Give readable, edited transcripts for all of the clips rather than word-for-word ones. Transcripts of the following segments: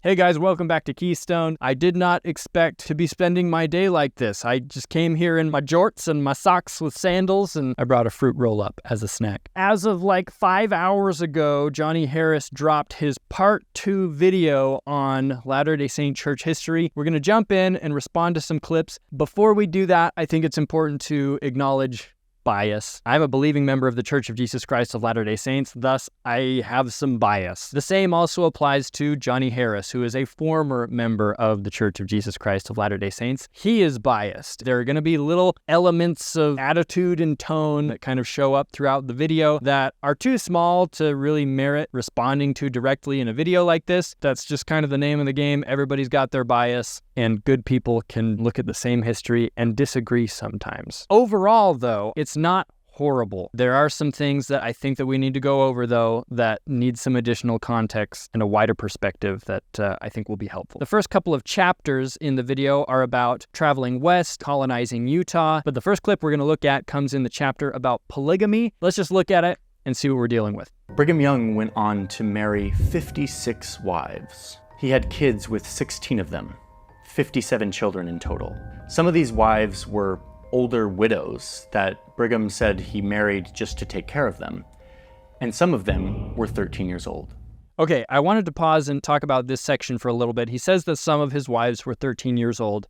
Hey guys, welcome back to Keystone. I did not expect to be spending my day like this. I just came here in my jorts and my socks with sandals, and I brought a fruit roll-up as a snack. As of like 5 hours ago, Johnny Harris dropped his part 2 video on Latter-day Saint church history. We're going to jump in and respond to some clips. Before we do that, I think it's important to acknowledge bias. I'm a believing member of the Church of Jesus Christ of Latter-day Saints, thus I have some bias. The same also applies to Johnny Harris, who is a former member of the Church of Jesus Christ of Latter-day Saints. He is biased. There are going to be little elements of attitude and tone that kind of show up throughout the video that are too small to really merit responding to directly in a video like this. That's just kind of the name of the game. Everybody's got their bias, and good people can look at the same history and disagree sometimes. Overall, though, it's not horrible. There are some things that I think that we need to go over, though, that need some additional context and a wider perspective that I think will be helpful. The first couple of chapters in the video are about traveling west, colonizing Utah, but the first clip we're going to look at comes in the chapter about polygamy. Let's just look at it and see what we're dealing with. Brigham Young went on to marry 56 wives. He had kids with 16 of them, 57 children in total. Some of these wives were older widows that Brigham said he married just to take care of them, and some of them were 13 years old. Okay, I wanted to pause and talk about this section for a little bit. He says that some of his wives were 13 years old.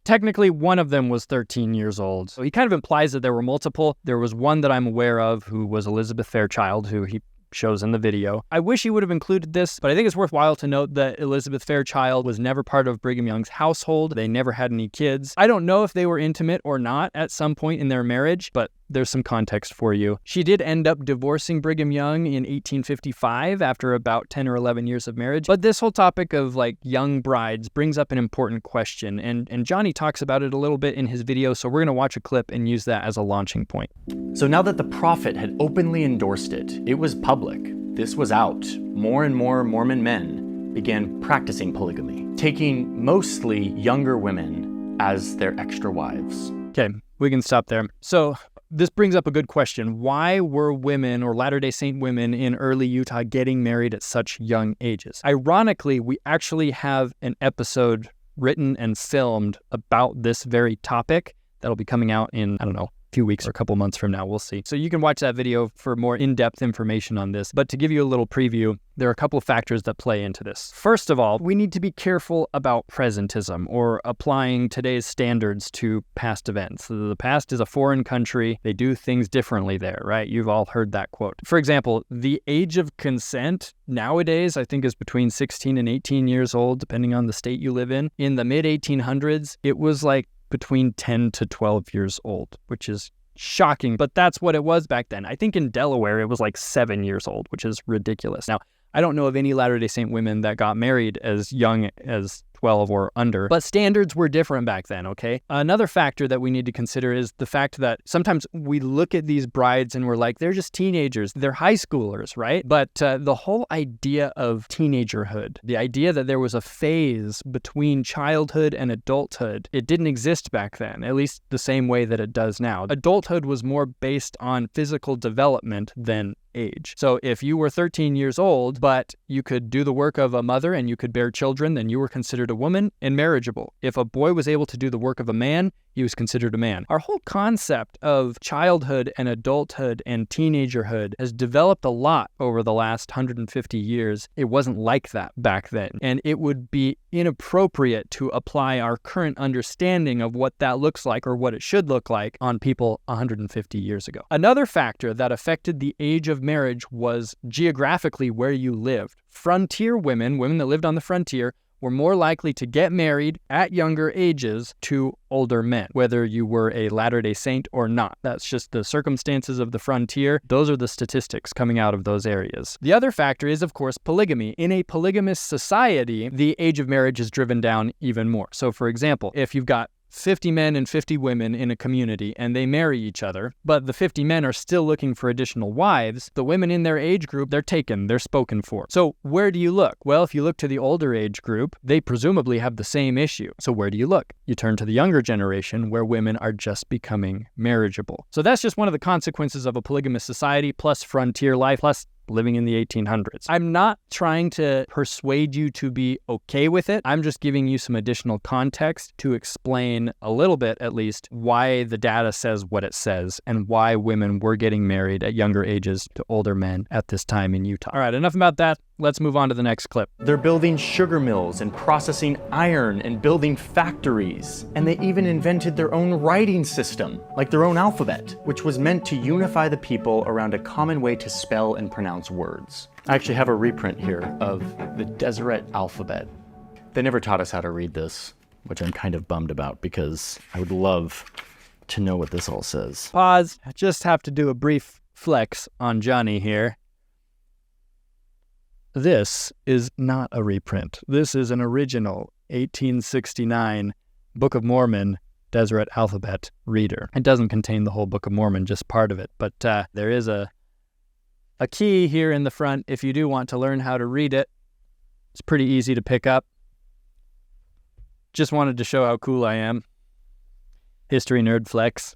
Technically, one of them was 13 years old. So he kind of implies that there were multiple. There was one that I'm aware of who was Elizabeth Fairchild, who he shows in the video. I wish he would have included this, but I think it's worthwhile to note that Elizabeth Fairchild was never part of Brigham Young's household. They never had any kids. I don't know if they were intimate or not at some point in their marriage, but there's some context for you. She did end up divorcing Brigham Young in 1855 after about 10 or 11 years of marriage. But this whole topic of like young brides brings up an important question, and Johnny talks about it a little bit in his video, so we're going to watch a clip and use that as a launching point. So now that the prophet had openly endorsed it, it was public. This was out. More and more Mormon men began practicing polygamy, taking mostly younger women as their extra wives. Okay, we can stop there. So this brings up a good question. Why were women or Latter-day Saint women in early Utah getting married at such young ages? Ironically, we actually have an episode written and filmed about this very topic that'll be coming out in, I don't know, few weeks or a couple months from now. We'll see. So you can watch that video for more in-depth information on this. But to give you a little preview, there are a couple of factors that play into this. First of all, we need to be careful about presentism or applying today's standards to past events. The past is a foreign country. They do things differently there, right? You've all heard that quote. For example, the age of consent nowadays, I think, is between 16 and 18 years old, depending on the state you live in. In the mid-1800s, it was like between 10 to 12 years old, which is shocking, but that's what it was back then. I think in Delaware, it was like 7 years old, which is ridiculous. Now, I don't know of any Latter-day Saint women that got married as young as 12 or under, but standards were different back then, okay? Another factor that we need to consider is the fact that sometimes we look at these brides and we're like, they're just teenagers, they're high schoolers, right? But the whole idea of teenagerhood, the idea that there was a phase between childhood and adulthood, it didn't exist back then, at least the same way that it does now. Adulthood was more based on physical development than age. So if you were 13 years old, but you could do the work of a mother and you could bear children, then you were considered a woman and marriageable. If a boy was able to do the work of a man, he was considered a man. Our whole concept of childhood and adulthood and teenagerhood has developed a lot over the last 150 years. It wasn't like that back then. And it would be inappropriate to apply our current understanding of what that looks like or what it should look like on people 150 years ago. Another factor that affected the age of marriage was geographically where you lived. Frontier women, women that lived on the frontier, were more likely to get married at younger ages to older men, whether you were a Latter-day Saint or not. That's just the circumstances of the frontier. Those are the statistics coming out of those areas. The other factor is, of course, polygamy. In a polygamous society, the age of marriage is driven down even more. So, for example, if you've got 50 men and 50 women in a community and they marry each other, but the 50 men are still looking for additional wives, the women in their age group, they're taken, they're spoken for. So where do you look? Well, if you look to the older age group, they presumably have the same issue. So where do you look? You turn to the younger generation where women are just becoming marriageable. So that's just one of the consequences of a polygamous society, plus frontier life, plus living in the 1800s. I'm not trying to persuade you to be okay with it. I'm just giving you some additional context to explain a little bit, at least, why the data says what it says and why women were getting married at younger ages to older men at this time in Utah. All right, enough about that. Let's move on to the next clip. They're building sugar mills and processing iron and building factories. And they even invented their own writing system, like their own alphabet, which was meant to unify the people around a common way to spell and pronounce words. I actually have a reprint here of the Deseret alphabet. They never taught us how to read this, which I'm kind of bummed about because I would love to know what this all says. Pause. I just have to do a brief flex on Johnny here. This is not a reprint. This is an original 1869 Book of Mormon Deseret alphabet reader. It doesn't contain the whole Book of Mormon, just part of it, but there is a key here in the front if you do want to learn how to read it. It's pretty easy to pick up. Just wanted to show how cool I am. History nerd flex.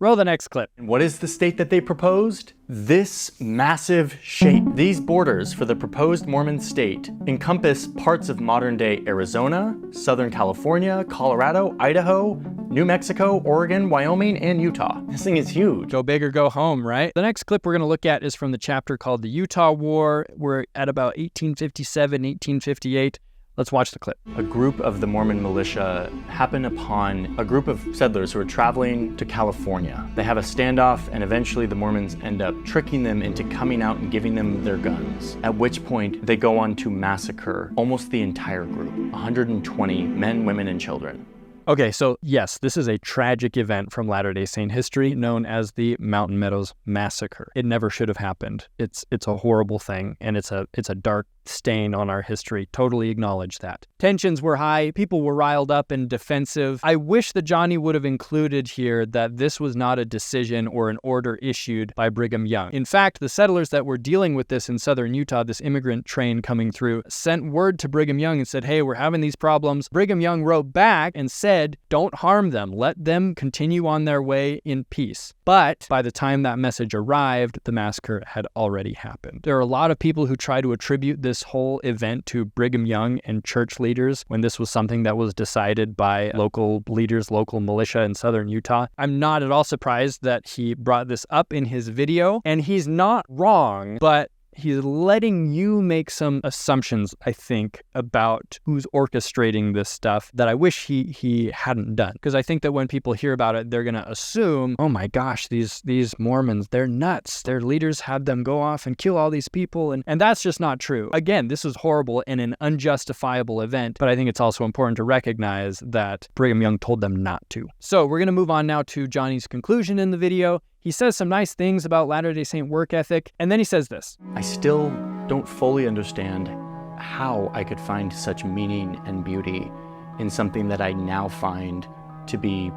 Roll the next clip. And what is the state that they proposed? This massive shape. These borders for the proposed Mormon state encompass parts of modern-day Arizona, Southern California, Colorado, Idaho, New Mexico, Oregon, Wyoming, and Utah. This thing is huge. Go big or go home, right? The next clip we're going to look at is from the chapter called The Utah War. We're at about 1857, 1858. Let's watch the clip. A group of the Mormon militia happen upon a group of settlers who are traveling to California. They have a standoff, and eventually the Mormons end up tricking them into coming out and giving them their guns, at which point they go on to massacre almost the entire group, 120 men, women, and children. Okay, so yes, this is a tragic event from Latter-day Saint history known as the Mountain Meadows Massacre. It never should have happened. It's a horrible thing, and it's a dark stain on our history. Totally acknowledge that. Tensions were high. People were riled up and defensive. I wish that Johnny would have included here that this was not a decision or an order issued by Brigham Young. In fact, the settlers that were dealing with this in southern Utah, this immigrant train coming through, sent word to Brigham Young and said, hey, we're having these problems. Brigham Young wrote back and said, don't harm them. Let them continue on their way in peace. But by the time that message arrived, the massacre had already happened. There are a lot of people who try to attribute this whole event to Brigham Young and church leaders when this was something that was decided by local leaders, local militia in southern Utah. I'm not at all surprised that he brought this up in his video, and he's not wrong, but he's letting you make some assumptions, I think, about who's orchestrating this stuff that I wish he hadn't done. Because I think that when people hear about it, they're going to assume, oh my gosh, these Mormons, they're nuts. Their leaders had them go off and kill all these people. And that's just not true. Again, this is horrible and an unjustifiable event, but I think it's also important to recognize that Brigham Young told them not to. So we're going to move on now to Johnny's conclusion in the video. He says some nice things about Latter-day Saint work ethic, and then he says this. I still don't fully understand how I could find such meaning and beauty in something that I now find to be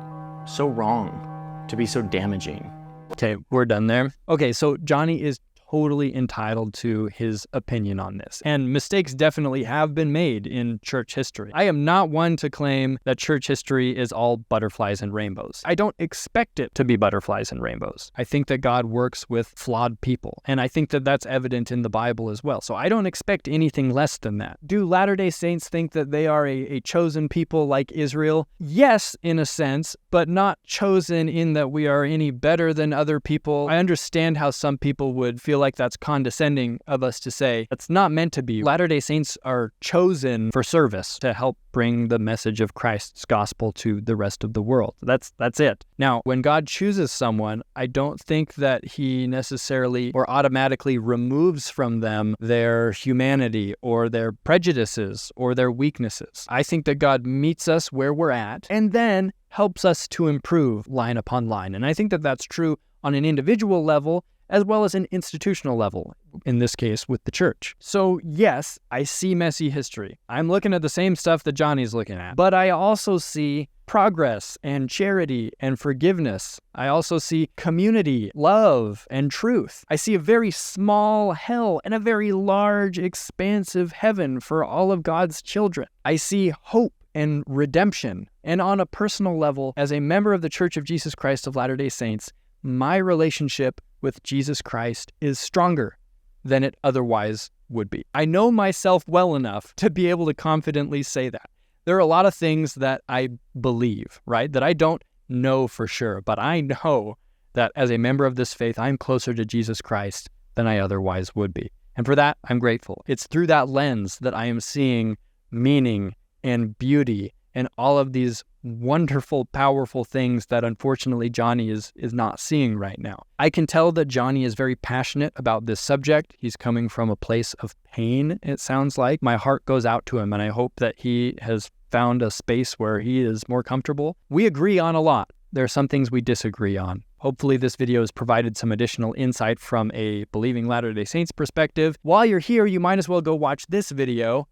so wrong, to be so damaging. Okay, we're done there. Okay, so Johnny is totally entitled to his opinion on this. And mistakes definitely have been made in church history. I am not one to claim that church history is all butterflies and rainbows. I don't expect it to be butterflies and rainbows. I think that God works with flawed people. And I think that that's evident in the Bible as well. So I don't expect anything less than that. Do Latter-day Saints think that they are a chosen people like Israel? Yes, in a sense, but not chosen in that we are any better than other people. I understand how some people would feel like that's condescending of us to say. That's not meant to be. Latter-day Saints are chosen for service to help bring the message of Christ's gospel to the rest of the world. That's it. Now, when God chooses someone, I don't think that he necessarily or automatically removes from them their humanity or their prejudices or their weaknesses. I think that God meets us where we're at and then helps us to improve line upon line. And I think that that's true on an individual level as well as an institutional level, in this case with the church. So yes, I see messy history. I'm looking at the same stuff that Johnny's looking at, but I also see progress and charity and forgiveness. I also see community, love, and truth. I see a very small hell and a very large, expansive heaven for all of God's children. I see hope and redemption. And on a personal level, as a member of the Church of Jesus Christ of Latter-day Saints, my relationship with Jesus Christ is stronger than it otherwise would be. I know myself well enough to be able to confidently say that. There are a lot of things that I believe, right, that I don't know for sure, but I know that as a member of this faith, I'm closer to Jesus Christ than I otherwise would be. And for that, I'm grateful. It's through that lens that I am seeing meaning and beauty and all of these wonderful, powerful things that unfortunately Johnny is not seeing right now. I can tell that Johnny is very passionate about this subject. He's coming from a place of pain, it sounds like. My heart goes out to him, and I hope that he has found a space where he is more comfortable. We agree on a lot. There are some things we disagree on. Hopefully this video has provided some additional insight from a believing Latter-day Saints perspective. While you're here, you might as well go watch this video,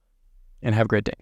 and have a great day.